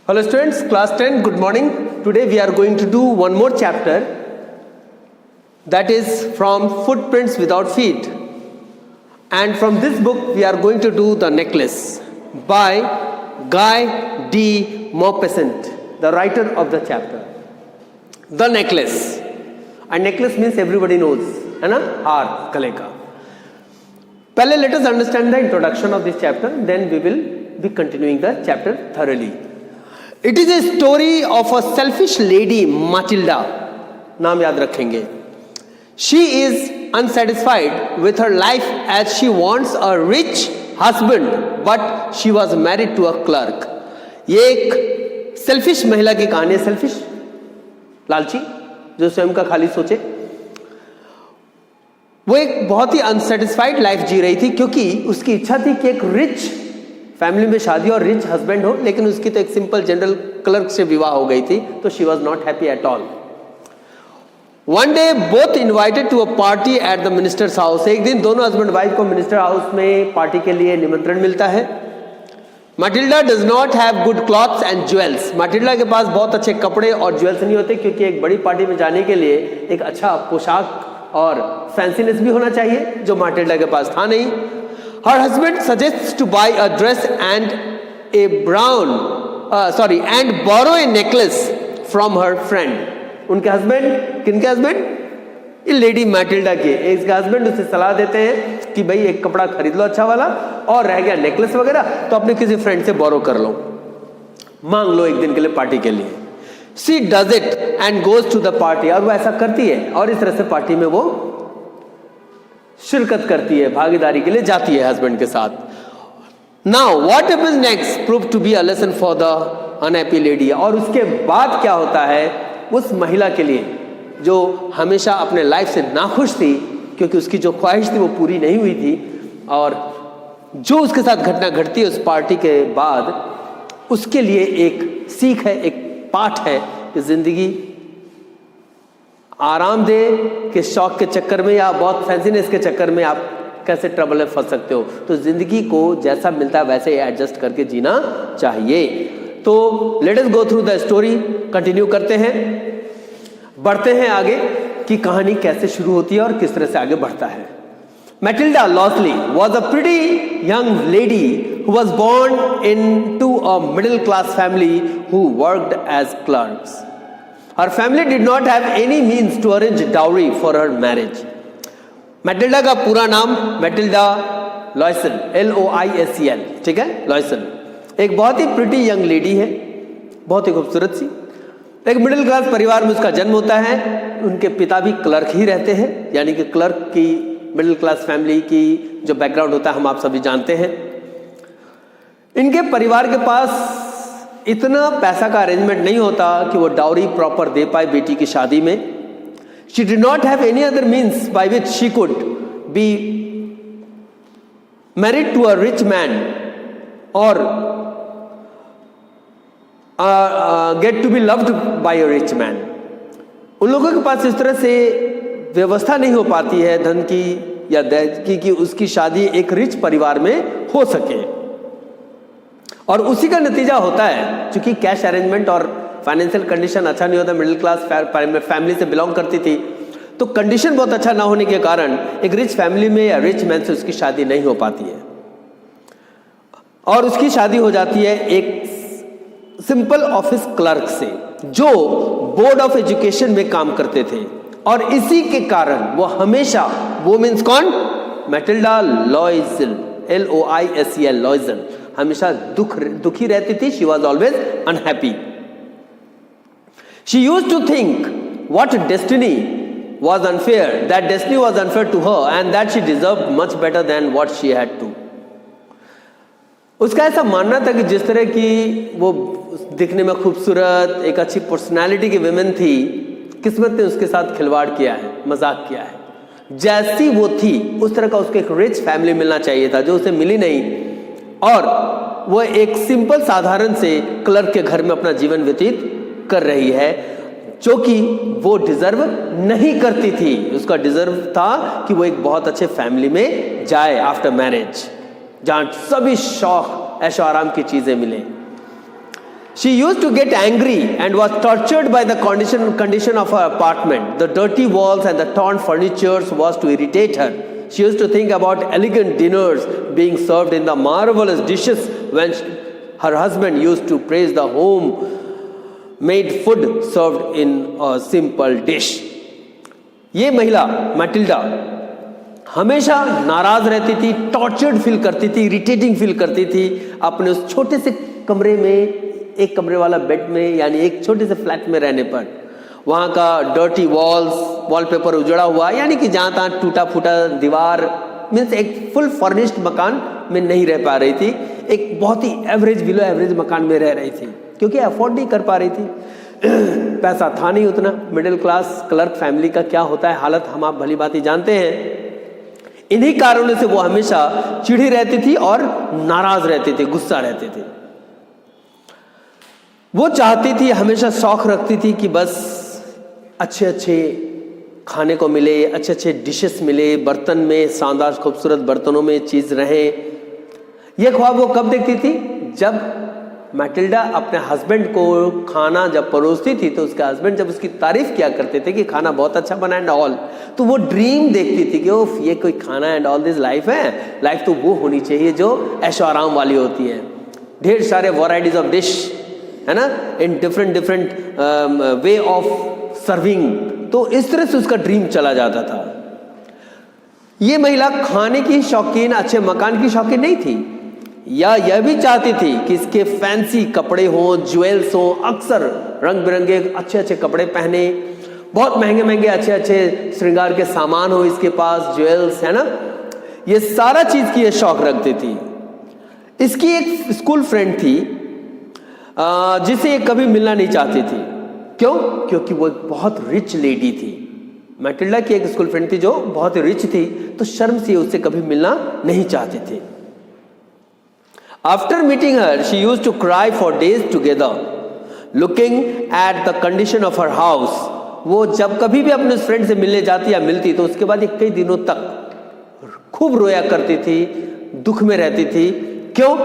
Hello students, class 10, good morning. Today we are going to do one more chapter, that is from Footprints Without Feet. And from this book we are going to do The Necklace by Guy de Maupassant, the writer of the chapter. The Necklace. And necklace means everybody knows, है ना? हार गले का. पहले let us understand the introduction of this chapter, then we will be continuing the chapter thoroughly. It is a story of a selfish lady, Matilda. नाम याद रखेंगे. She is unsatisfied with her life as she wants a rich husband, but she was married to a clerk. ये एक selfish महिला की कहानी है. selfish, लालची, जो स्वयं का खाली सोचे. वो एक बहुत ही अनसेटिस्फाइड लाइफ जी रही थी, क्योंकि उसकी इच्छा थी कि एक रिच फैमिली में शादी और रिच हस्बैंड हो, लेकिन उसकी तो एक सिंपल जनरल क्लर्क से विवाह हो गई थी, तो she was not happy at all. One day both invited to a party at the minister's house. एक दिन दोनों हस्बैंड वाइफ को मिनिस्टर हाउस में पार्टी के लिए निमंत्रण मिलता है. Matilda does not have good clothes and jewels. Matilda के पास बहुत अच्छे कपड़े और ज्वेल्स नहीं होते, क्योंकि एक बड़ी पार्टी में जाने के लिए एक अच्छा पोशाक और फैंसीनेस भी होना चाहिए, जो माटिल्डा के पास था नहीं. Her husband suggests to buy a dress and borrow a necklace from her friend. उनके हस्बैंड, किनके हस्बैंड? ये लेडी मैटिल्डा के. इसके हस्बैंड उसे सलाह देते हैं कि भाई एक कपड़ा खरीद लो अच्छा वाला, और रह गया नेकलेस वगैरह तो अपने किसी फ्रेंड से बोरो कर लो, मांग लो एक दिन के लिए पार्टी के लिए. She does it and goes to the party. और वो ऐसा करती है और इस तरह से पार्टी में वो शिरकत करती है, भागीदारी के लिए जाती है हस्बैंड के साथ. Now what happens next prove to be a lesson for the unhappy lady. और उसके बाद क्या होता है उस महिला के लिए, जो हमेशा अपने लाइफ से नाखुश थी, क्योंकि उसकी जो ख्वाहिश थी वो पूरी नहीं हुई थी, और जो उसके साथ घटना घटती है उस पार्टी के बाद, उसके लिए एक सीख है, एक पाठ है कि जिंदगी आरामदेह के शौक के चक्कर में या बहुत फैंसीनेस के चक्कर में आप कैसे ट्रबल में फंस सकते हो. तो जिंदगी को जैसा मिलता है वैसे एडजस्ट करके जीना चाहिए. तो let us go through the story. Continue करते हैं, बढ़ते हैं आगे कि कहानी कैसे शुरू होती है और किस तरह से आगे बढ़ता है. Matilda Lawsley was a pretty young lady who was born into a middle class family who worked as clerks. Her family did not have any means to arrange dowry for her marriage. Matilda का पूरा नाम Matilda Loisel, Loisel, ठीक है, Loisel. एक बहुत ही pretty young lady है, बहुत ही खूबसूरत सी. एक मिडिल क्लास परिवार में उसका जन्म होता है. उनके पिता भी क्लर्क ही रहते हैं, यानी कि क्लर्क की मिडिल क्लास फैमिली की जो बैकग्राउंड होता है हम आप सभी जानते हैं. इनके परिवार के पास इतना पैसा का अरेंजमेंट नहीं होता कि वो डाउरी प्रॉपर दे पाए बेटी की शादी में. She did not have any other means by which she could be married to a rich man और get to be loved by a rich man. उन लोगों के पास इस तरह से व्यवस्था नहीं हो पाती है धन की या दहेज की कि उसकी शादी एक रिच परिवार में हो सके. और उसी का नतीजा होता है, क्योंकि कैश अरेंजमेंट और फाइनेंशियल कंडीशन अच्छा नहीं होता, मिडिल क्लास फैमिली से बिलोंग करती थी, तो कंडीशन बहुत अच्छा ना होने के कारण एक रिच फैमिली में या रिच मैन से उसकी शादी नहीं हो पाती है. और उसकी शादी हो जाती है एक सिंपल ऑफिस क्लर्क से, जो बोर्ड ऑफ एजुकेशन में काम करते थे. और इसी के कारण वो हमेशा, वो मीन्स कौन? मैटिल्डा लॉइजल, Loisel, लॉइजल, हमेशा दुखी रहती थी. She was always unhappy. She used to think what destiny was unfair, that destiny was unfair to her and that she deserve much better than what she had to. उसका ऐसा मानना था कि जिस तरह की वो दिखने में खूबसूरत, एक अच्छी पर्सनालिटी की विमेन थी, किस्मत ने उसके साथ खिलवाड़ किया है, मजाक किया है. जैसी वो थी उस तरह का उसको एक रिच फैमिली मिलना चाहिए था, जो उसे मिली नहीं, और वो एक सिंपल साधारण से क्लर्क के घर में अपना जीवन व्यतीत कर रही है, जो कि वो डिजर्व नहीं करती थी. उसका डिजर्व था कि वो एक बहुत अच्छे फैमिली में जाए आफ्टर मैरिज, जहां सभी शौक ऐशो आराम की चीजें मिले. She used to get angry and was tortured by the condition of her apartment. The dirty walls and the torn furniture was to irritate her. She used to think about elegant dinners being served in the marvelous dishes when her husband used to praise the home-made food served in a simple dish. ये महिला Matilda हमेशा नाराज रहती थी, tortured feel करती थी, irritating feel करती थी अपने उस छोटे से कमरे में, एक कमरे वाला बेड में, यानी एक छोटे से फ्लैट में रहने पर। वहाँ का डर्टी वॉल्स, वॉलपेपर उजड़ा हुआ, यानी कि जहाँ तहाँ टूटा फूटा दीवार, मीन्स एक फुल फर्निश्ड मकान में नहीं रह पा रही थी, एक बहुत ही एवरेज बिलो एवरेज मकान में रह रही थी, क्योंकि अफोर्ड नहीं कर पा रही थी। पैसा था नहीं उतना। मिडिल क्लास क्लर्क फैमिली का क्या होता है हालत, हम आप भली बात ही जानते हैं। इन्हीं कारणों से वो हमेशा चिढ़ी रहती थी और नाराज रहती थी, गुस्सा रहती थी। वो चाहती थी, हमेशा शौक रखती थी कि बस अच्छे अच्छे खाने को मिले, अच्छे अच्छे डिशेस मिले, बर्तन में शानदार खूबसूरत बर्तनों में चीज़ रहे। ये ख्वाब वो कब देखती थी? जब मैटिल्डा अपने हस्बैंड को खाना जब परोसती थी तो उसके हस्बैंड जब उसकी तारीफ किया करते थे कि खाना बहुत अच्छा बना एंड ऑल, तो वो ड्रीम देखती थी कि ओफ ये कोई खाना एंड ऑल दिस लाइफ है। लाइफ तो वो होनी चाहिए जो ऐशो आराम वाली होती है, ढेर सारे वैरायटीज ऑफ डिश, है ना, in different way of serving. तो इस तरह से उसका ड्रीम चला जाता था। ये महिला खाने की शौकीन, अच्छे मकान की शौकीन नहीं थी, या यह भी चाहती थी कि इसके फैंसी कपड़े हों, ज्वेल्स हों, अक्सर रंग बिरंगे अच्छे अच्छे कपड़े पहने, बहुत महंगे महंगे अच्छे अच्छे श्रृंगार के सामान हो इसके पास, ज्वेल्स, है ना, ये सारा चीज की ये शौक रखती थी। इसकी एक स्कूल फ्रेंड थी जिसे ये कभी मिलना नहीं चाहती थी। क्यों? क्योंकि वो एक बहुत रिच लेडी थी। मैटिल्डा की एक स्कूल फ्रेंड थी जो बहुत रिच थी, तो शर्म से उससे कभी मिलना नहीं चाहती थी। After meeting her, she used to cry for days together, looking at the condition of her house. वो जब कभी भी अपने फ्रेंड से मिलने जाती या मिलती तो उसके बाद कई दिनों तक खूब रोया करती थी, दुख में रहती थी। क्यों?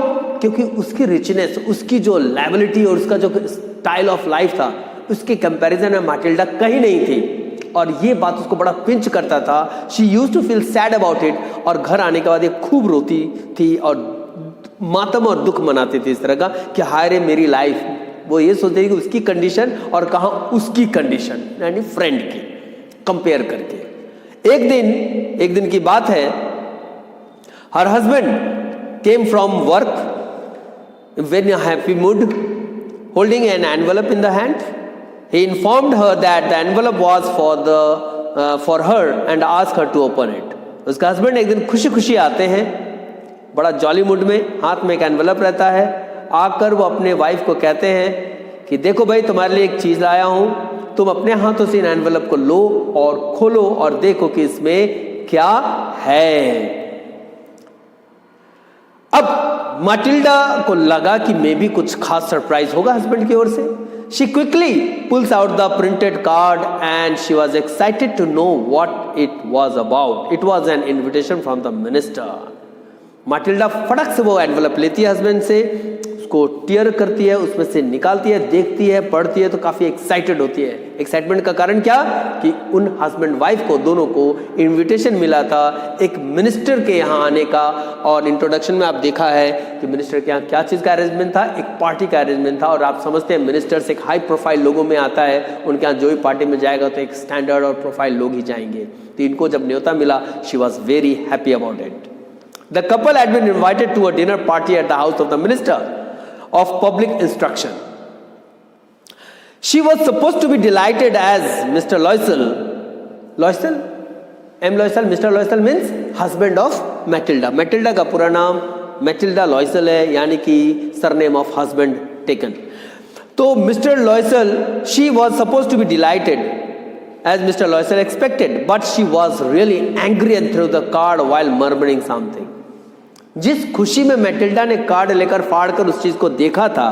क्योंकि उसकी रिचनेस, उसकी जो लायबिलिटी और उसका जो स्टाइल ऑफ लाइफ था, उसके कंपैरिजन में मैटिल्डा कहीं नहीं थी, और ये बात उसको बड़ा पिंच करता था। She used to feel sad about it, और घर आने के बाद ये खूब रोती थी और मातम और दुख मनाती थी इस तरह का कि हाय रे मेरी लाइफ। वो ये सोचती थी कि उसकी कंडीशन और कहाँ उसकी कंडीशन, यानी फ्रेंड की कंपेयर करके। एक दिन की बात है, her husband came from work when a happy mood, holding an envelope in the hand. He informed her that the envelope was for her and asked her to open it. उसका husband एक दिन खुशी खुशी आते हैं, बड़ा jolly mood में, हाथ में एक एनवेलप रहता है। आकर वो अपने वाइफ को कहते हैं कि देखो भाई, तुम्हारे लिए एक चीज लाया हूं, तुम अपने हाथों से इन एनवेलप को लो और खोलो और देखो कि इसमें क्या है। अब मैटिल्डा को लगा कि मे बी कुछ खास सरप्राइज होगा हस्बैंड की ओर से। She quickly pulls out the printed card and she was excited to know what it was about. It was an invitation from the minister. Matilda फटक से वो एनवेलप लेती है हस्बैंड से, उसको टीयर करती है, उसमें से निकालती है, देखती है, पढ़ती है, तो काफी एक्साइटेड होती है। एक्साइटमेंट का कारण क्या कि उन हस्बैंड वाइफ को दोनों को इनविटेशन मिला था एक मिनिस्टर के यहाँ आने का। और इंट्रोडक्शन में आप देखा है कि मिनिस्टर के यहाँ क्या चीज़ का अरेंजमेंट था, एक पार्टी का अरेंजमेंट था। और आप समझते हैं मिनिस्टर्स एक हाई प्रोफाइल लोगों में आता है, उनके यहाँ जो भी पार्टी में जाएगा तो एक स्टैंडर्ड और प्रोफाइल लोग ही जाएंगे। तो इनको जब न्योता मिला, she was very happy about it. The couple had been invited to a dinner party at the house of the Minister of Public Instruction. She was supposed to be delighted as Mr. Loisel. Loisel? M. Loisel? Mr. Loisel means husband of Matilda. Matilda का पूरा नाम Matilda Loisel है, यानी कि surname of husband taken. तो Mr. Loisel, she was supposed to be delighted as Mr. Loisel expected, but she was really angry and threw the card while murmuring something. जिस खुशी में मैटिल्डा ने card लेकर फाड़ कर उस चीज को देखा था,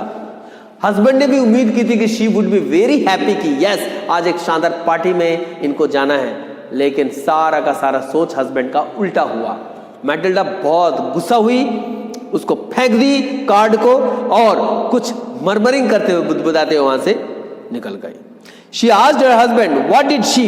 हस्बैंड ने भी उम्मीद की थी कि she would be very happy कि यस आज एक शानदार पार्टी में इनको जाना है। लेकिन सारा का सारा सोच हस्बैंड का उल्टा हुआ। मैटिल्डा बहुत गुस्सा हुई, उसको फेंक दी कार्ड को और कुछ मरमरिंग करते हुए बुदबुदाते हुए वहां से निकल गई। She asked her husband what did she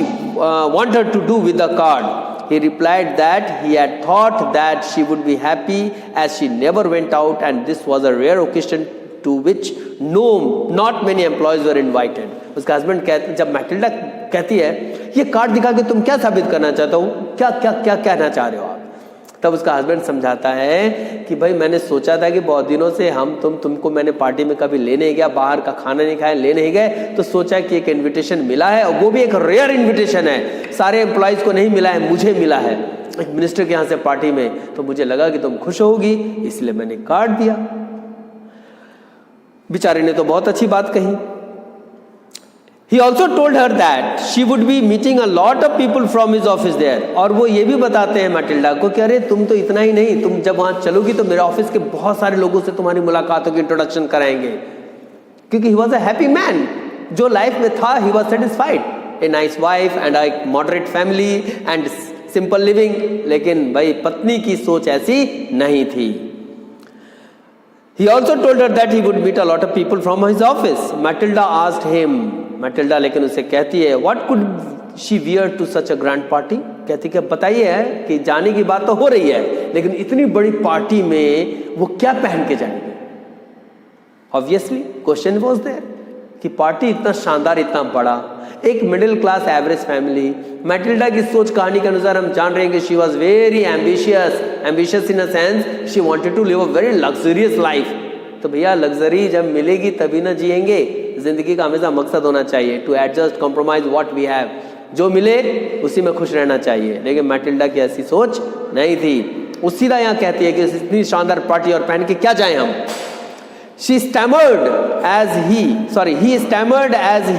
want her to do with the card. He replied that he had thought that she would be happy as she never went out and this was a rare occasion to which not many employees were invited. उसका husband कहते, जब Matilda कहती है ये card दिखा के तुम क्या साबित करना चाहते हो, क्या क्या क्या कहना चाह रहे हो आप, तब उसका हस्बैंड समझाता है कि भाई मैंने सोचा था कि बहुत दिनों से तुमको मैंने पार्टी में कभी ले नहीं गया, बाहर का खाना नहीं खाया, ले नहीं गए, तो सोचा कि एक इनविटेशन मिला है और वो भी एक रेयर इनविटेशन है, सारे एम्प्लॉयज को नहीं मिला है, मुझे मिला है एक मिनिस्टर के यहाँ से पार्टी में, तो मुझे लगा कि तुम खुश होगी इसलिए मैंने कार्ड दिया। बेचारे ने तो बहुत अच्छी बात कही। He also told her that she would be meeting a lot of people from his office there. और वो ये भी बताते हैं मैटिल्डा को कि अरे तुम तो इतना ही नहीं, तुम जब वहां चलोगी तो मेरे ऑफिस के बहुत सारे लोगों से तुम्हारी मुलाकात होगी, इंट्रोडक्शन कराएंगे, क्योंकि he was a happy man, जो लाइफ में था he was satisfied, a nice wife and a moderate family and simple living। लेकिन भाई पत्नी की सोच ऐसी नहीं थी। He also told her that he would meet a lot of people from his office. Matilda asked him, Matilda लेकिन उसे कहती है what could she wear to such a grand party? कहती कि बताइए है कि जाने की बात तो हो रही है लेकिन इतनी बड़ी पार्टी में वो क्या पहन के जाएंगे। ऑब्वियसली क्वेश्चन वाज देयर कि पार्टी इतना शानदार, इतना बड़ा, एक middle class average family. Matilda की सोच कहानी के अनुसार हम जान रहे हैं कि she was very ambitious in a sense she wanted to live a very luxurious life. तो भैया लग्जरी जब मिलेगी तभी ना जिएंगे, जिंदगी का हमेशा मकसद होना चाहिए to adjust compromise what we have, जो मिले उसी में खुश रहना चाहिए। लेकिन मैटिल्डा की ऐसी सोच नहीं थी। वो सीधा यहाँ कहती है कि इतनी शानदार पार्टी और पहन के क्या जाएं हम। he stammered as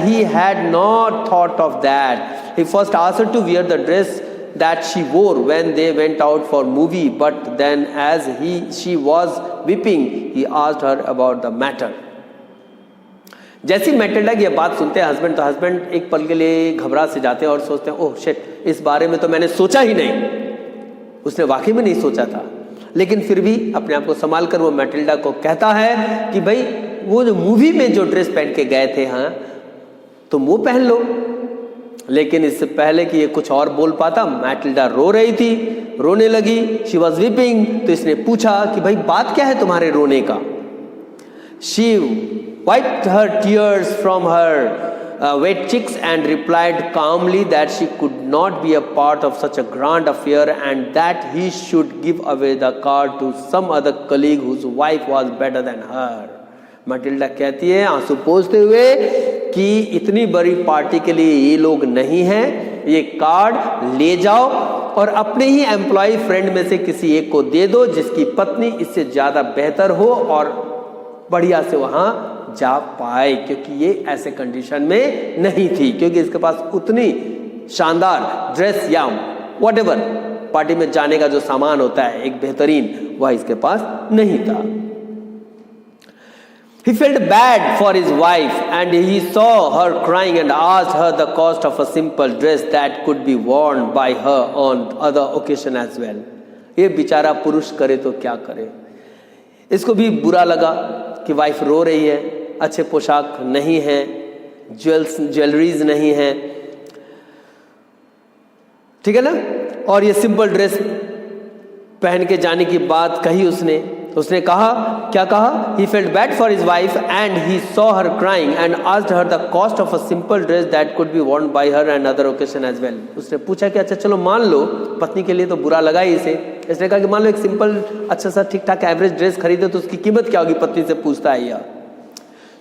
he had not thought of that. He first asked her to wear the dress that she wore when they went out for movie, but then as she was weeping, he asked her about the matter. जैसी Matilda की ये बात सुनते हैं husband, तो husband एक पल के लिए घबरा से जाते हैं और सोचते हैं ओह शिट, इस बारे में तो मैंने सोचा ही नहीं। उसने वाकई में नहीं सोचा था, लेकिन फिर भी अपने आप को संभाल कर वो मैटिल्डा को कहता है कि भाई वो जो मूवी में जो ड्रेस पहन के गए थे हाँ तुम वो पहन लो। लेकिन इससे पहले कि ये कुछ और बोल पाता, मैटिल्डा रो रही थी, रोने लगी, शी वॉज वीपिंग। तो इसने पूछा कि भाई बात क्या है तुम्हारे रोने का। She wiped her tears from her wet cheeks and replied calmly that she could not be a part of such a grand affair and that he should give away the card to some other colleague whose wife was better than her. Matilda कहती है आंसू पोंछते हुए कि इतनी बड़ी party के लिए ये लोग नहीं हैं, ये कार्ड ले जाओ और अपने ही एम्प्लॉय फ्रेंड में से किसी एक को दे दो जिसकी पत्नी इससे ज्यादा बेहतर हो और बढ़िया से वहां जा पाए, क्योंकि ये ऐसे कंडीशन में नहीं थी, क्योंकि इसके पास उतनी शानदार ड्रेस या व्हाटएवर पार्टी में जाने का जो सामान होता है एक बेहतरीन, वह इसके पास नहीं था। He felt bad for his wife and he saw her crying and asked her the cost of a simple dress that could be worn by her on other occasion as well. ये बेचारा पुरुष करे तो क्या करे। इसको भी बुरा लगा कि वाइफ रो रही है, अच्छे पोशाक नहीं है, ज्वेलरीज नहीं है, ठीक है ना, और ये सिंपल ड्रेस पहन के जाने की बात कही उसने कहा, क्या कहा? He felt bad for his wife and he saw her crying and asked her the cost of a simple dress that could be worn by her on other occasion as well. उसने पूछा कि अच्छा चलो मान लो, पत्नी के लिए तो बुरा लगा ही इसे, इसने कहा कि मान लो एक सिंपल अच्छा सा ठीक ठाक एवरेज ड्रेस खरीदे तो उसकी कीमत क्या होगी, पत्नी से पूछता है यह।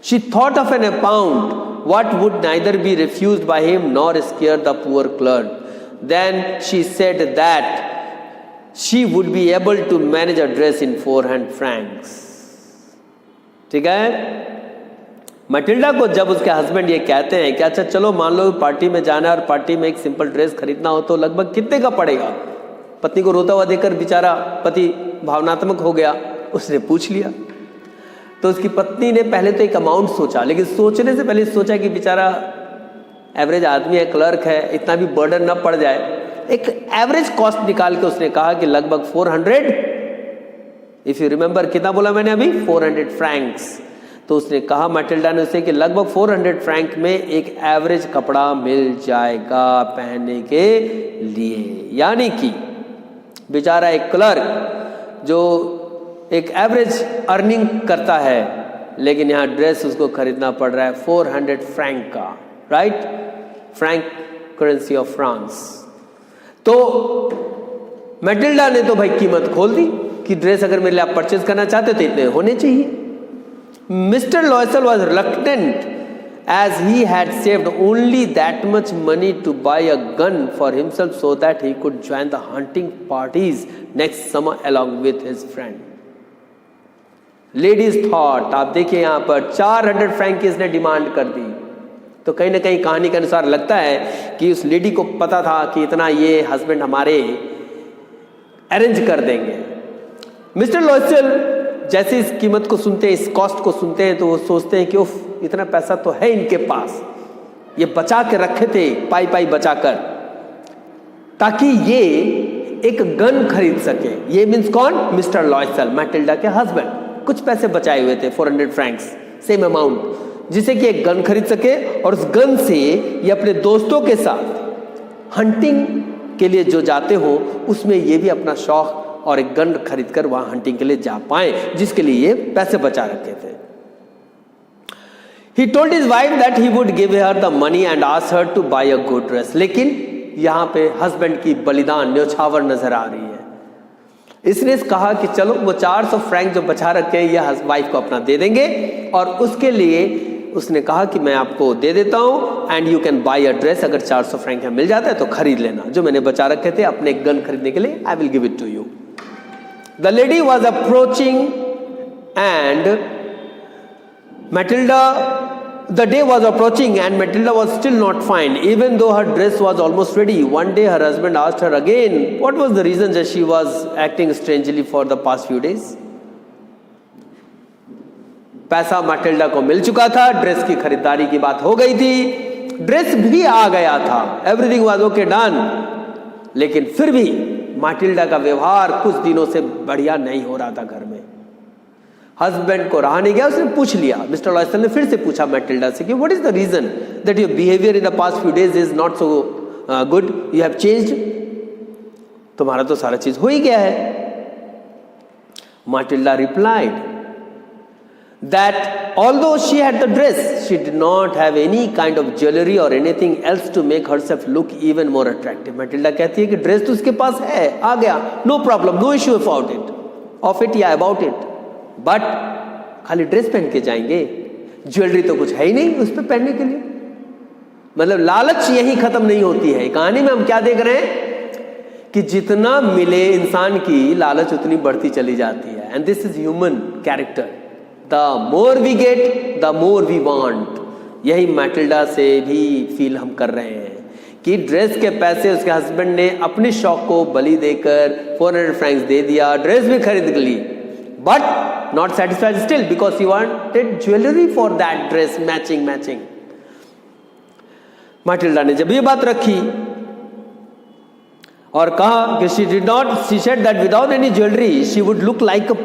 She thought of an amount what would neither be refused by him nor scare the poor clerk. Then she said that she would be able to manage a dress in 400 francs. ठीक है, Matilda को जब उसके husband ये कहते हैं कि अच्छा चलो मान लो पार्टी में जाना और पार्टी में एक सिंपल ड्रेस खरीदना हो तो लगभग कितने का पड़ेगा, पत्नी को रोता हुआ देखकर बेचारा पति भावनात्मक हो गया, उसने पूछ लिया। तो उसकी पत्नी ने पहले तो एक अमाउंट सोचा, लेकिन सोचने से पहले सोचा कि बेचारा एवरेज आदमी है, क्लर्क है, इतना भी बर्डन न पड़ जाए। एक एवरेज कॉस्ट निकाल के उसने कहा कि लगभग 400 इफ यू रिमेंबर कितना बोला मैंने अभी, 400 फ्रैंक्स। तो उसने कहा मैटिल्डा ने उसे कि लगभग 400 फ्रैंक में एक एवरेज कपड़ा मिल जाएगा पहनने के लिए। यानी कि बेचारा एक क्लर्क जो एक एवरेज अर्निंग करता है, लेकिन यहाँ ड्रेस उसको खरीदना पड़ रहा है 400 फ्रैंक का, right? Frank currency of France. तो मैटिल्डा ने तो भाई कीमत खोल दी कि ड्रेस अगर मेरे लिए आप परचेज करना चाहते तो इतने होने चाहिए। Mister Loisel was reluctant as he had saved only that much money to buy a gun for himself so that he could join the hunting parties next summer along with his friend. Ladies thought, आप देखिए यहाँ पर 400 Frank की इसने demand कर दी। तो कहीं ना कहीं कहानी के अनुसार लगता है कि उस लेडी को पता था कि इतना ये हस्बैंड हमारे अरेंज कर देंगे। मिस्टर लॉयसल जैसे इस कीमत को सुनते हैं, इस कॉस्ट को सुनते हैं, तो वो सोचते हैं कि उफ, इतना पैसा तो है इनके पास, ये बचा के रखे थे पाई पाई बचा कर, ताकि ये एक गन खरीद सके। ये मीन्स कौन? मिस्टर लॉयसल, मैटिल्डा के हस्बैंड। कुछ पैसे बचाए हुए थे 400 फ्रैंक्स, सेम अमाउंट, जिसे कि एक गन खरीद सके और उस गन से ये अपने दोस्तों के साथ हंटिंग के लिए जो जाते हो उसमें ये भी अपना शौक और एक गन खरीद कर वहां हंटिंग के लिए जा पाए, जिसके लिए ये पैसे बचा रखे थे। He told his wife that he would give her the money and ask her to buy a good dress. लेकिन यहां पे हस्बैंड की बलिदान न्योछावर नजर आ रही है। इसने कहा कि चलो वो 400 फ्रैंक जो बचा रखे हैं ये वाइफ को अपना दे देंगे, और उसके लिए उसने कहा कि मैं आपको दे देता हूं and you can buy a dress. अगर 400 फ्रैंक मिल जाता है तो खरीद लेना, जो मैंने बचा रखे थे अपने गन खरीदने के लिए, I will give it to you. The lady was approaching and the day was approaching and Matilda was still not fine, even though her dress was almost ready. One day her husband asked her again what was the reason that she was acting strangely for the past few days. पैसा Matilda को मिल चुका था, dress की खरीदारी की बात हो गई थी, ड्रेस भी आ गया था, एवरीथिंग वाज ओके डन, लेकिन फिर भी मैटिल्डा का व्यवहार कुछ दिनों से बढ़िया नहीं हो रहा था घर में। हस्बैंड को रहा नहीं गया, उसने पूछ लिया, मिस्टर लॉयसल ने फिर से पूछा मैटिल्डा से कि what is the reason that your behaviour in the past few days is not so good, you have changed, तुम्हारा तो सारा चीज हो ही गया है। Matilda replied that although she had the dress, she did not have any kind of jewelry or anything else to make herself look even more attractive. Matilda कहती है कि ड्रेस तो उसके पास है, आ गया, no problem, no issue about it, of it या about it, but खाली dress पहन के जाएंगे, ज्वेलरी तो कुछ है ही नहीं उस पर पहनने के लिए। मतलब लालच यही खत्म नहीं होती है। कहानी में हम क्या देख रहे हैं कि जितना मिले इंसान की लालच उतनी बढ़ती चली जाती है, and this is human character. The more we get, the more we want. यही मैटिल्डा से भी फील हम कर रहे हैं कि ड्रेस के पैसे उसके हस्बैंड ने अपने शौक को बलि देकर 400 फ्रैंक्स दे दिया, ड्रेस भी खरीद ली, but not satisfied still because he wanted jewellery for that dress, matching. Matilda ने जब ये बात रखी और कहा कि she said that without any jewelry she would look like a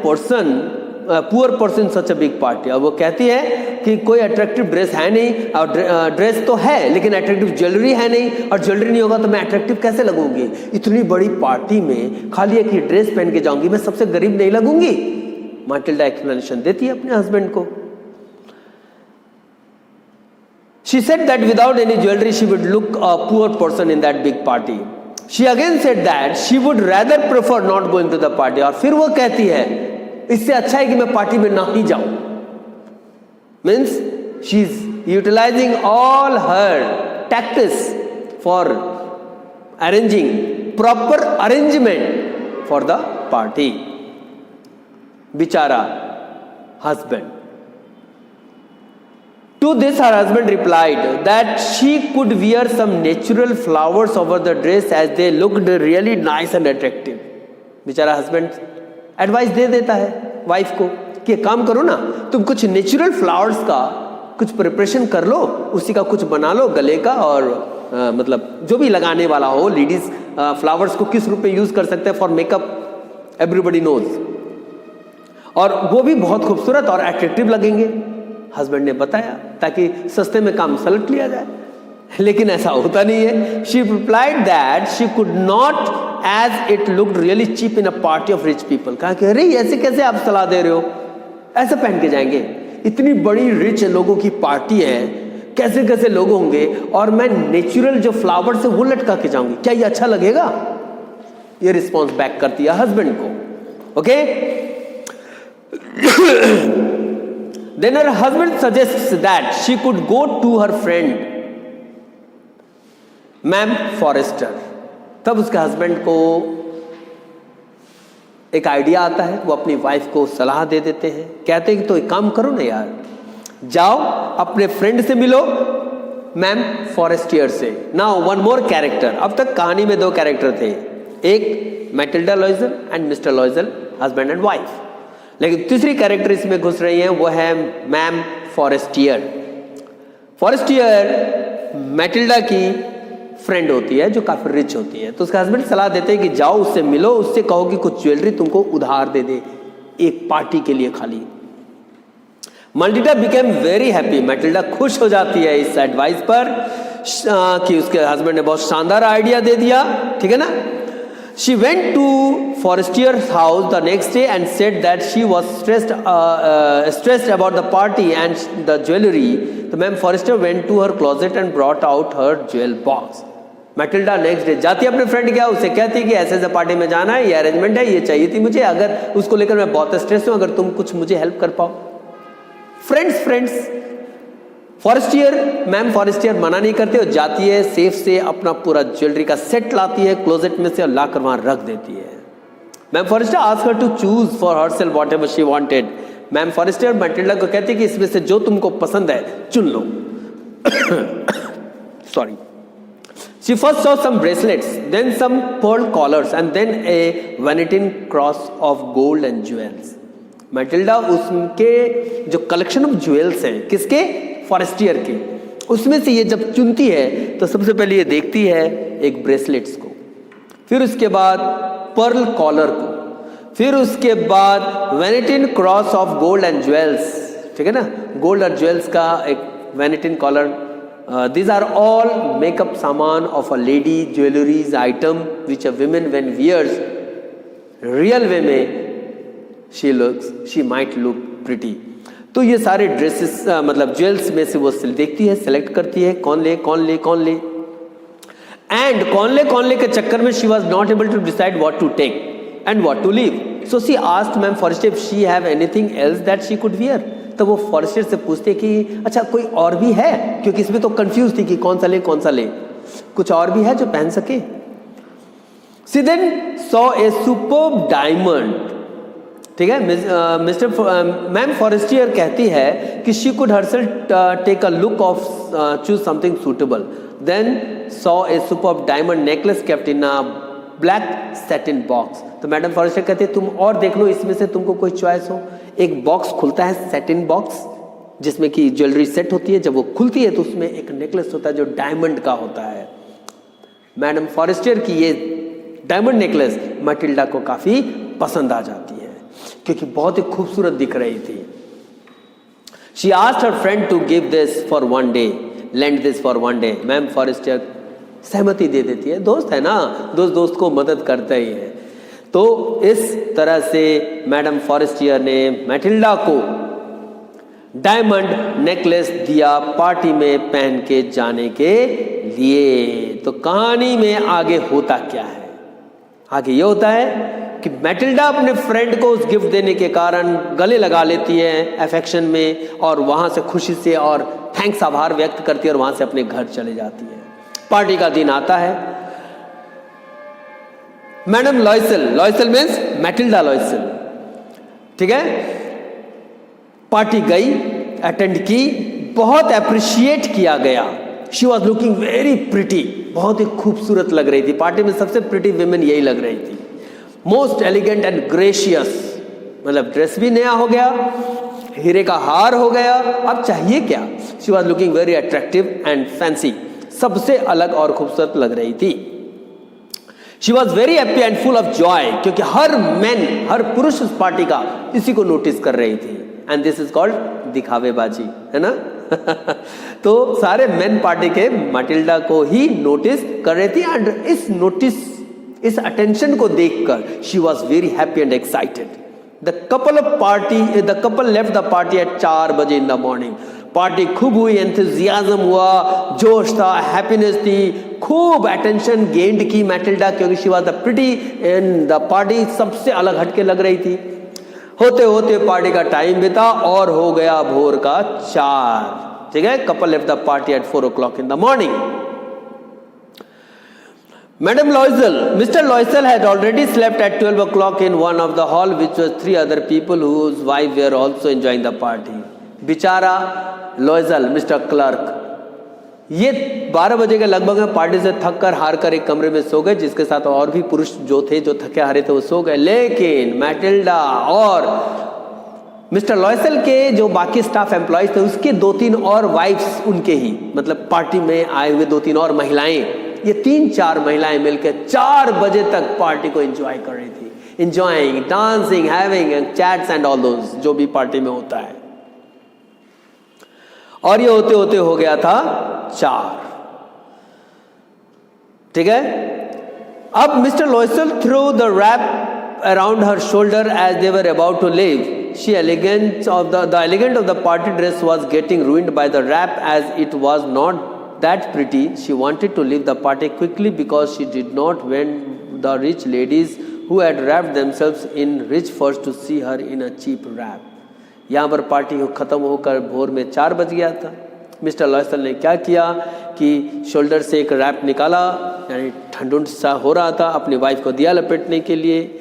poor person such a big party. और वो कहती है कि कोई अट्रैक्टिव ड्रेस है नहीं, और ड्रेस तो है लेकिन अट्रैक्टिव ज्वेलरी है नहीं, और ज्वेलरी नहीं होगा तो मैं अट्रैक्टिव कैसे लगूंगी? इतनी बड़ी पार्टी में खाली एक ही ड्रेस पहन के जाऊंगी, मैं सबसे गरीब नहीं लगूंगी? मैटिल्डा एक्सप्लेनेशन देती है अपने हस्बैंड को। She said that without any jewelry she would look a poor person in that big party. She again said that she would rather prefer not going to the party. और फिर वो कहती है इससे अच्छा है कि मैं पार्टी में ना ही जाऊं। Means she is utilising all her tactics for arranging proper arrangement for the party. बेचारा husband. To this her husband replied that she could wear some natural flowers over the dress as they looked really nice and attractive. बेचारा husband advice दे देता है wife को कि काम करो ना, तुम कुछ नेचुरल फ्लावर्स का कुछ प्रिपरेशन कर लो, उसी का कुछ बना लो गले का, और मतलब जो भी लगाने वाला हो, लेडीज फ्लावर्स को किस रूप में यूज कर सकते हैं फॉर मेकअप, एवरीबडी नोज। और वो भी बहुत खूबसूरत और अट्रैक्टिव लगेंगे। हस्बैंड ने बताया ताकि सस्ते में काम सलट लिया जाए, लेकिन ऐसा होता नहीं है। She replied that she could not as it looked really cheap in a party of rich people. कहा कि अरे ऐसे कैसे आप सलाह दे रहे हो, ऐसे पहन के जाएंगे, इतनी बड़ी रिच लोगों की पार्टी है, कैसे कैसे लोग होंगे, और मैं नेचुरल जो फ्लावर से वो लटका के जाऊंगी, क्या ये अच्छा लगेगा? ये रिस्पॉन्स बैक करती है हस्बैंड को। Okay, then her husband suggests that she could go to her friend ma'am Forestier. तब उसके हस्बैंड को एक आइडिया आता है, वो अपनी वाइफ को सलाह दे देते हैं। कहते हैं कि तो एक काम करो ना यार, जाओ अपने फ्रेंड से मिलो, मैम फॉरेस्टियर से। Now one more character. अब तक कहानी में 2 कैरेक्टर थे, एक Matilda लॉइजल and mister लॉइजल, husband and wife. लेकिन तीसरी कैरेक्टर इसमें घुस रही है, वो है मैम फॉरेस्टियर। फॉरेस्टियर मैटिल्डा की फ्रेंड होती है जो काफी रिच होती है। तो उसका हस्बैंड सलाह देते हैं कि जाओ उससे मिलो, उससे कहो कि कुछ ज्वेलरी तुमको उधार दे दे एक पार्टी के लिए खाली। Matilda became very happy. Matilda खुश हो जाती है इस एडवाइस पर कि उसके हस्बैंड ने बहुत शानदार आइडिया दे दिया, ठीक है ना। She went to Forestier's house the next day and said that she was stressed about the party and the jewelry. So Ma'am Forrester went to her closet and brought out her jewel box. Matilda next day जाती है अपने friend क्या, उसे कहती है कि ऐसे ऐसे पार्टी में जाना है, ये अरेंजमेंट है, ये चाहिए थी मुझे, अगर उसको लेकर मैं बहुत स्ट्रेस हूं, अगर तुम कुछ मुझे हेल्प कर पाओ। फ्रेंड्स फॉरेस्टियर, मैम फॉरेस्टियर मना नहीं करते और जाती है, सेफ से अपना पूरा ज्वेलरी का सेट लाती है क्लोजेट में से और लाकर वहां रख देती है। Ma'am Forestier asked her to choose for herself whatever she wanted. Ma'am Forestier Matilda को कहती है कि इसमें से जो तुमको पसंद है चुन लो। Sorry. She first saw some bracelets, then some pearl collars, and then a Venetian cross of gold and jewels. Matilda उसके जो कलेक्शन ऑफ ज्वेल्स हैं, किसके? फॉरेस्टियर के, उसमें से ये जब चुनती है तो सबसे पहले ये देखती है एक ब्रेसलेट्स को, फिर उसके बाद पर्ल कॉलर को, फिर उसके बाद Venetian cross of gold and jewels, ठीक है ना, गोल्ड और ज्वेल्स का एक Venetian collar. These are all makeup सामान of a lady, jewelries item which a woman when wears real way में she might look pretty। तो ये सारे ड्रेसेस मतलब ज्वेल्स में से वो देखती है, सेलेक्ट करती है, कौन ले एंड कौन ले के चक्कर में she was not able to decide what to take and what to leave, so she asked Ma'am Forrester if she have anything else that she could wear। तो वो फॉरेस्टर से पूछते कि अच्छा कोई और भी है, क्योंकि इसमें तो कंफ्यूज थी कि कौन सा ले, कुछ और भी है जो पहन सके। She then saw a superb diamond, ठीक है। मैम फॉरेस्टियर कहती है कि she could herself take a look of choose something suitable, then saw a superb diamond necklace kept in a black satin box. तो मैडम फॉरेस्टर कहते हैं तुम और देख लो, इसमें से तुमको कोई चॉइस हो। एक बॉक्स खुलता है, सैटिन बॉक्स, जिसमें कि ज्वेलरी सेट होती है। जब वो खुलती है तो उसमें एक नेकलेस होता है जो डायमंड का होता है। मैडम फॉरेस्टर की ये डायमंड नेकलेस मैटिल्डा को काफी पसंद आ जाती है क्योंकि बहुत ही खूबसूरत दिख रही थी। She asked her friend to give this for one day, lend this for one day. Ma'am Forester सहमति दे देती है, दोस्त है ना, दोस्त को मदद करता ही है। तो इस तरह से मैडम फॉरेस्टियर ने मैटिल्डा को डायमंड नेकलेस दिया पार्टी में पहन के जाने के लिए। तो कहानी में आगे होता क्या है? आगे ये होता है कि मैटिल्डा अपने फ्रेंड को उस गिफ्ट देने के कारण गले लगा लेती है अफेक्शन में, और वहां से खुशी से और थैंक्स आभार व्यक्त करती है और वहां से अपने घर चले जाती है। पार्टी का दिन आता है। Madam Loisel means Matilda Loisel, ठीक है, पार्टी गई, अटेंड की, बहुत अप्रिशिएट किया गया। She was looking very pretty, बहुत ही खूबसूरत लग रही थी। पार्टी में सबसे प्रिटी विमेन यही लग रही थी। मोस्ट एलिगेंट एंड ग्रेशियस, मतलब ड्रेस भी नया हो गया, हीरे का हार हो गया, अब चाहिए क्या। She was looking very attractive and fancy, सबसे अलग और खूबसूरत लग रही थी। She was very happy and full of Joy, क्योंकि हर पुरुष उस पार्टी का इसी को नोटिस कर रही थी। एंड दिस इज कॉल्ड दिखावेबाजी, है ना। तो सारे मेन पार्टी के मैटिल्डा को ही नोटिस कर रही थी, एंड इस अटेंशन को देखकर she was very happy and excited. The couple left the party at 4 बजे इन द मॉर्निंग। पार्टी खूब हुई, एंथुजियाज्म हुआ, जोश था, हैप्पीनेस थी, खूब अटेंशन गेंड की मैटिल्डा, क्योंकि she was the pretty in the party, सबसे अलग हटके लग रही थी। होते होते पार्टी का टाइम बीता और हो गया भोर का 4। ठीक है, couple left the party at 4 o'clock in the morning. Madam Loisel, Mr. Loisel had already slept at 12 o'clock in one of the hall, which was 3 other people whose wives were also enjoying the party. बेचारा लॉयजल, mister clerk, ये 12 बजे के लगभग में party से थक कर हार कर एक कमरे में सो गए, जिसके साथ और भी पुरुष जो थे, जो थके हारे थे, वो सो गए। लेकिन मैटिल्डा और मिस्टर लॉयसेल के जो बाकी स्टाफ एम्प्लॉयज थे, उसके 2-3 और वाइफ्स उनके ही, मतलब पार्टी में आए हुए 2-3 और महिलाएं, ये 3-4 महिलाएं मिलकर 4 बजे तक पार्टी को एंजॉय कर रही थी। Enjoying, dancing, having chats and all those, जो भी पार्टी में होता है। और ये होते होते हो गया था 4। ठीक है, अब mister Loisel threw the wrap around her shoulder as they were about to leave. She elegant of the party dress was getting ruined by the wrap, as it was not that pretty. She wanted to leave the party quickly because she did not want the rich ladies who had wrapped themselves in rich furs to see her in a cheap wrap. यहाँ पर party खत्म होकर भोर में 4 बज गया था। Mister Loisel ने क्या किया कि शोल्डर से एक रैप निकाला, यानी ठंडुंड सा हो रहा था, अपनी वाइफ को दिया लपेटने के लिए।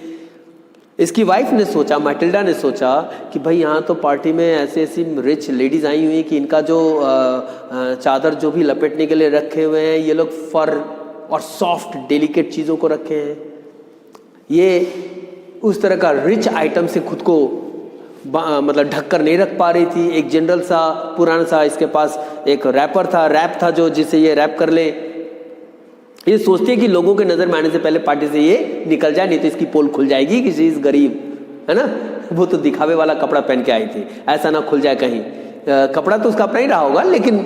इसकी वाइफ ने सोचा, मैटिल्डा ने सोचा कि भाई यहाँ तो पार्टी में ऐसी रिच लेडीज आई हुई हैं कि इनका जो चादर जो भी लपेटने के लिए रखे हुए हैं, ये लोग फर और सॉफ्ट डेलिकेट चीज़ों को रखे हैं, ये उस तरह का रिच आइटम से खुद को मतलब ढक कर नहीं रख पा रही थी। एक जनरल सा पुराना सा इसके पास एक रैपर था, रैप था, जो जिसे ये रैप कर ले। ये सोचती है कि लोगों के नजर में आने से पहले पार्टी से ये निकल जाए, नहीं तो इसकी पोल खुल जाएगी कि इस गरीब, है ना। वो तो दिखावे वाला कपड़ा पहन के आई थी, ऐसा ना खुल जाए कहीं। कपड़ा तो उसका अपना ही रहा होगा, लेकिन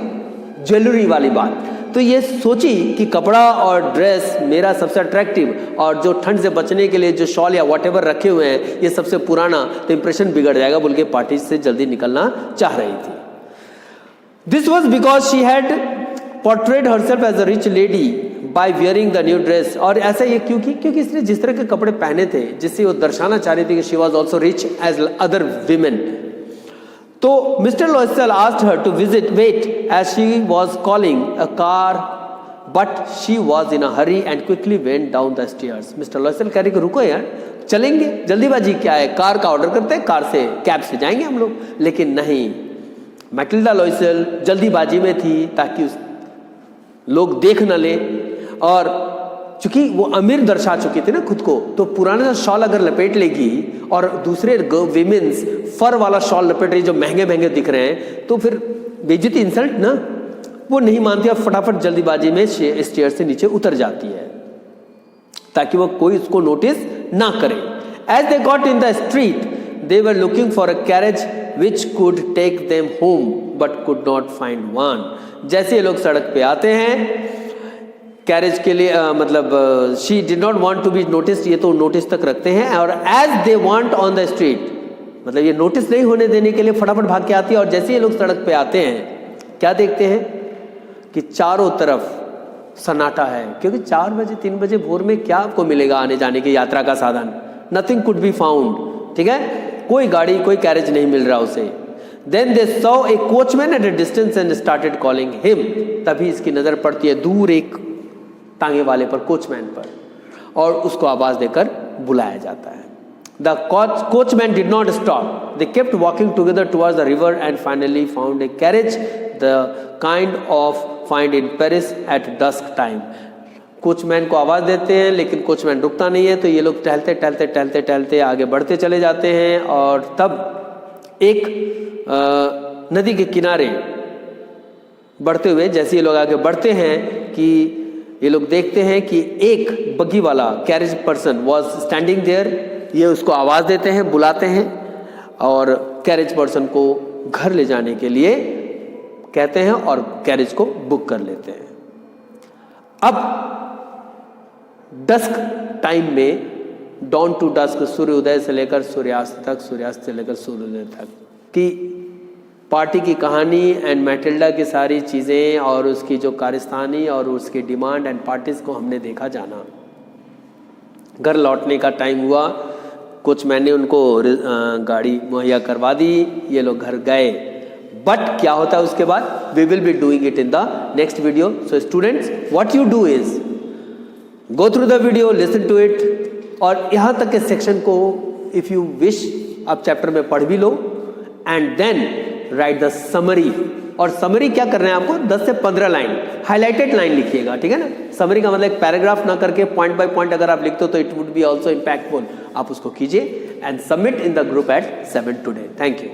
ज्वेलरी वाली बात। तो ये सोची कि कपड़ा और ड्रेस मेरा सबसे अट्रैक्टिव, और जो ठंड से बचने के लिए जो शॉल या व्हाटएवर रखे हुए हैं ये सबसे पुराना, तो इंप्रेशन बिगड़ जाएगा बोल के पार्टी से जल्दी निकलना चाह रही थी। This was because she had portrayed herself as a rich lady by wearing the new dress. और ऐसा ये क्योंकि इसने जिस तरह के कपड़े पहने थे, जिससे वो दर्शाना चाह रही थी कि she was also rich as other women. तो Mister Loisel asked her to wait as she was calling a car, but she was in a hurry and quickly went down the stairs. Mister Loisel कह रहे कि रुको यार, चलेंगे, जल्दीबाजी क्या है, कार का ऑर्डर करते हैं, कार से कैब से जाएंगे हम लोग। लेकिन नहीं, मैटिल्डा लॉयसेल जल्दीबाजी में थी ताकि लोग देख न ले, और चूंकि वो अमीर दर्शा चुकी थी ना खुद को, तो पुराना सा शॉल अगर लपेट लेगी और दूसरे विमेन्स फर वाला शॉल लपेट रही जो महंगे महंगे दिख रहे हैं, तो फिर बेइज्जती, इंसल्ट ना, वो नहीं मानती और फटाफट जल्दीबाजी में स्टेयर से नीचे उतर जाती है ताकि वो कोई उसको नोटिस ना करे। As they got in the street they were looking for a carriage which could take them home but could not find one. जैसे ये लोग सड़क पे आते हैं कैरेज के लिए, मतलब she did not want to be noticed, ये तो नोटिस तक रखते हैं, और as they want on the street, मतलब ये नोटिस नहीं होने देने के लिए फटाफट भाग के आती है। और जैसे ये लोग सड़क पे आते हैं, क्या देखते हैं कि चारों तरफ सन्नाटा है, क्योंकि 4 बजे 3 बजे भोर में क्या आपको मिलेगा आने जाने की यात्रा का साधन, नथिंग कुड बी फाउंड। ठीक है, कोई गाड़ी कोई कैरेज नहीं मिल रहा उसे। Then they saw a coachman at a distance and started calling him. तभी इसकी नजर पड़ती है दूर एक तांगे वाले पर, कोचमैन पर, और उसको आवाज देकर बुलाया जाता है। The coachman did not stop, they kept walking together towards the river and finally found a carriage the kind of find in Paris at dusk time. Coachman को आवाज देते हैं लेकिन कोचमैन रुकता नहीं है, तो ये लोग टहलते टहलते टहलते टहलते आगे बढ़ते चले जाते हैं। और तब एक नदी के किनारे बढ़ते हुए, जैसे ये लोग आगे बढ़ते हैं कि ये लोग देखते हैं कि एक बग्गी वाला carriage person was standing there. ये उसको आवाज देते हैं, बुलाते हैं और कैरेज पर्सन को घर ले जाने के लिए कहते हैं और कैरेज को बुक कर लेते हैं। अब डस्क टाइम में, डॉन टू डस्क, सूर्योदय से लेकर सूर्यास्त तक, सूर्यास्त से लेकर सूर्योदय तक की पार्टी की कहानी एंड मैटिल्डा की सारी चीज़ें और उसकी जो कारस्तानी और उसकी डिमांड एंड पार्टीज को हमने देखा जाना। घर लौटने का टाइम हुआ, कुछ मैंने उनको गाड़ी मुहैया करवा दी, ये लोग घर गए। बट क्या होता है उसके बाद, we will be doing it in the next video. So students, what you do is go through the video, listen to it, और यहाँ तक के सेक्शन को इफ यू विश आप चैप्टर में पढ़ भी लो and then write the summary. और समरी क्या कर रहे हैं आपको, 10 से 15 लाइन हाईलाइटेड लाइन लिखिएगा, ठीक है ना। समरी का मतलब एक पैराग्राफ ना करके पॉइंट बाय पॉइंट अगर आप लिखते हो तो it would be also impactful. आप उसको कीजिए and submit in the group at 7 today. Thank you.